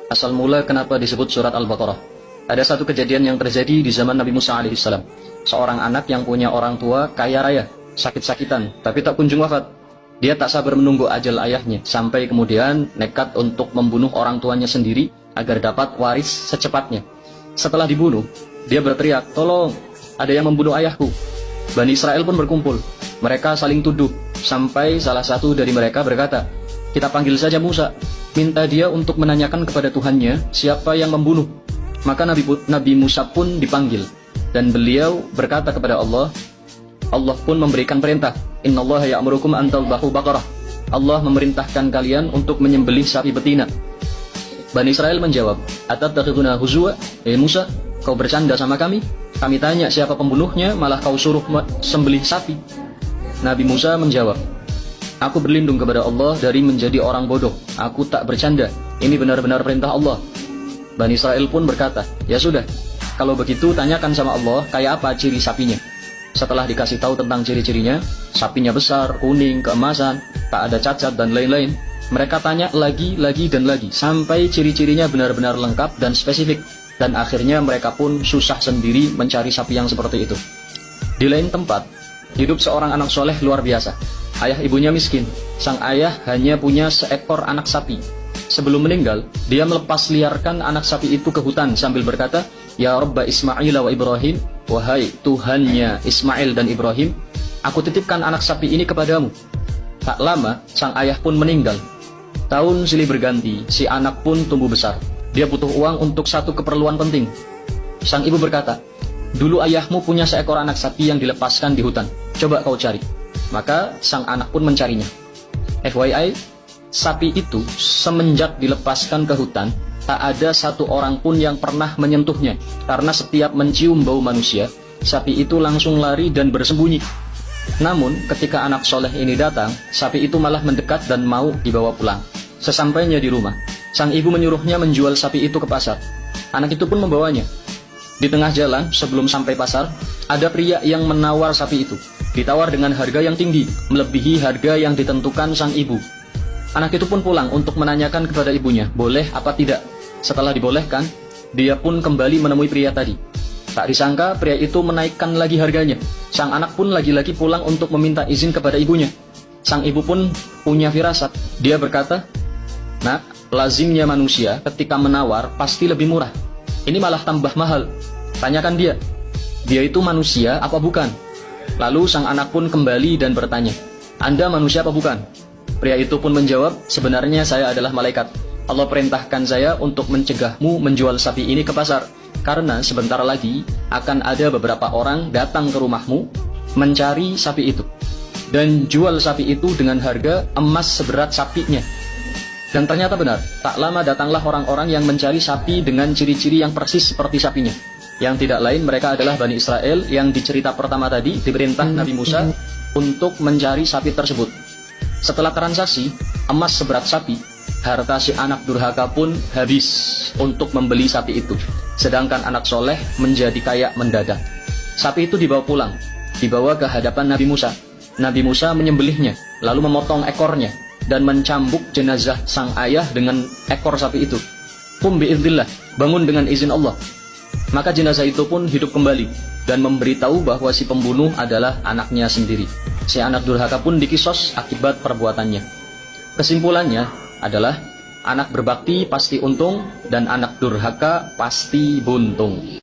Asal mula kenapa disebut surat Al-Baqarah. Ada satu kejadian yang terjadi di zaman Nabi Musa alaihissalam. Seorang anak yang punya orang tua kaya raya, sakit-sakitan, tapi tak kunjung wafat. Dia tak sabar menunggu ajal ayahnya, sampai kemudian nekat untuk membunuh orang tuanya sendiri agar dapat waris secepatnya. Setelah dibunuh, dia berteriak, "Tolong, ada yang membunuh ayahku." Bani Israel pun berkumpul. Mereka saling tuduh, sampai salah satu dari mereka berkata, "Kita panggil saja Musa, minta dia untuk menanyakan kepada Tuhannya siapa yang membunuh." Maka Nabi Musa pun dipanggil, dan beliau berkata kepada Allah. Allah pun memberikan perintah, "Innallaha ya'murukum an tadhbahu baqarah." Allah memerintahkan kalian untuk menyembelih sapi betina. Bani Israel menjawab, "Atattakhiduna huzwa, Musa, kau bercanda sama kami? Kami tanya siapa pembunuhnya, malah kau suruh sembelih sapi." Nabi Musa menjawab, "Aku berlindung kepada Allah dari menjadi orang bodoh. Aku tak bercanda. Ini benar-benar perintah Allah." Bani Israel pun berkata, "Ya sudah, kalau begitu tanyakan sama Allah kayak apa ciri sapinya." Setelah dikasih tahu tentang ciri-cirinya, sapinya besar, kuning, keemasan, tak ada cacat dan lain-lain. Mereka tanya lagi dan lagi, sampai ciri-cirinya benar-benar lengkap dan spesifik. Dan akhirnya mereka pun susah sendiri mencari sapi yang seperti itu. Di lain tempat, hidup seorang anak soleh luar biasa. Ayah ibunya miskin. Sang ayah hanya punya seekor anak sapi. Sebelum meninggal, dia melepas liarkan anak sapi itu ke hutan sambil berkata, "Ya Rabba Ismail wa Ibrahim, wahai Tuhannya Ismail dan Ibrahim, aku titipkan anak sapi ini kepadamu." Tak lama, sang ayah pun meninggal. Tahun silih berganti, si anak pun tumbuh besar. Dia butuh uang untuk satu keperluan penting. Sang ibu berkata, "Dulu ayahmu punya seekor anak sapi yang dilepaskan di hutan. Coba kau cari." Maka sang anak pun mencarinya. FYI, sapi itu semenjak dilepaskan ke hutan, tak ada satu orang pun yang pernah menyentuhnya. Karena setiap mencium bau manusia, sapi itu langsung lari dan bersembunyi. Namun, ketika anak soleh ini datang, sapi itu malah mendekat dan mau dibawa pulang. Sesampainya di rumah, sang ibu menyuruhnya menjual sapi itu ke pasar. Anak itu pun membawanya. Di tengah jalan, sebelum sampai pasar, ada pria yang menawar sapi itu. Ditawar dengan harga yang tinggi, melebihi harga yang ditentukan sang ibu. Anak itu pun pulang untuk menanyakan kepada ibunya, boleh apa tidak. Setelah dibolehkan, dia pun kembali menemui pria tadi. Tak disangka, pria itu menaikkan lagi harganya. Sang anak pun lagi-lagi pulang untuk meminta izin kepada ibunya. Sang ibu pun punya firasat. Dia berkata, "Nak, lazimnya manusia ketika menawar pasti lebih murah. Ini malah tambah mahal. Tanyakan dia. Dia itu manusia apa bukan?" Lalu sang anak pun kembali dan bertanya, "Anda manusia apa bukan?" Pria itu pun menjawab, "Sebenarnya saya adalah malaikat. Allah perintahkan saya untuk mencegahmu menjual sapi ini ke pasar. Karena sebentar lagi akan ada beberapa orang datang ke rumahmu mencari sapi itu. Dan jual sapi itu dengan harga emas seberat sapinya." Dan ternyata benar, tak lama datanglah orang-orang yang mencari sapi dengan ciri-ciri yang persis seperti sapinya. Yang tidak lain mereka adalah Bani Israel yang di cerita pertama tadi diperintah Nabi Musa untuk mencari sapi tersebut. Setelah transaksi, emas seberat sapi, harta si anak durhaka pun habis untuk membeli sapi itu. Sedangkan anak soleh menjadi kaya mendadak. Sapi itu dibawa pulang, dibawa ke hadapan Nabi Musa. Nabi Musa menyembelihnya, lalu memotong ekornya, dan mencambuk jenazah sang ayah dengan ekor sapi itu. "Qum bi'iznillah, bangun dengan izin Allah." Maka jenazah itu pun hidup kembali, dan memberitahu bahwa si pembunuh adalah anaknya sendiri. Si anak durhaka pun dikisos akibat perbuatannya. Kesimpulannya adalah, anak berbakti pasti untung, dan anak durhaka pasti buntung.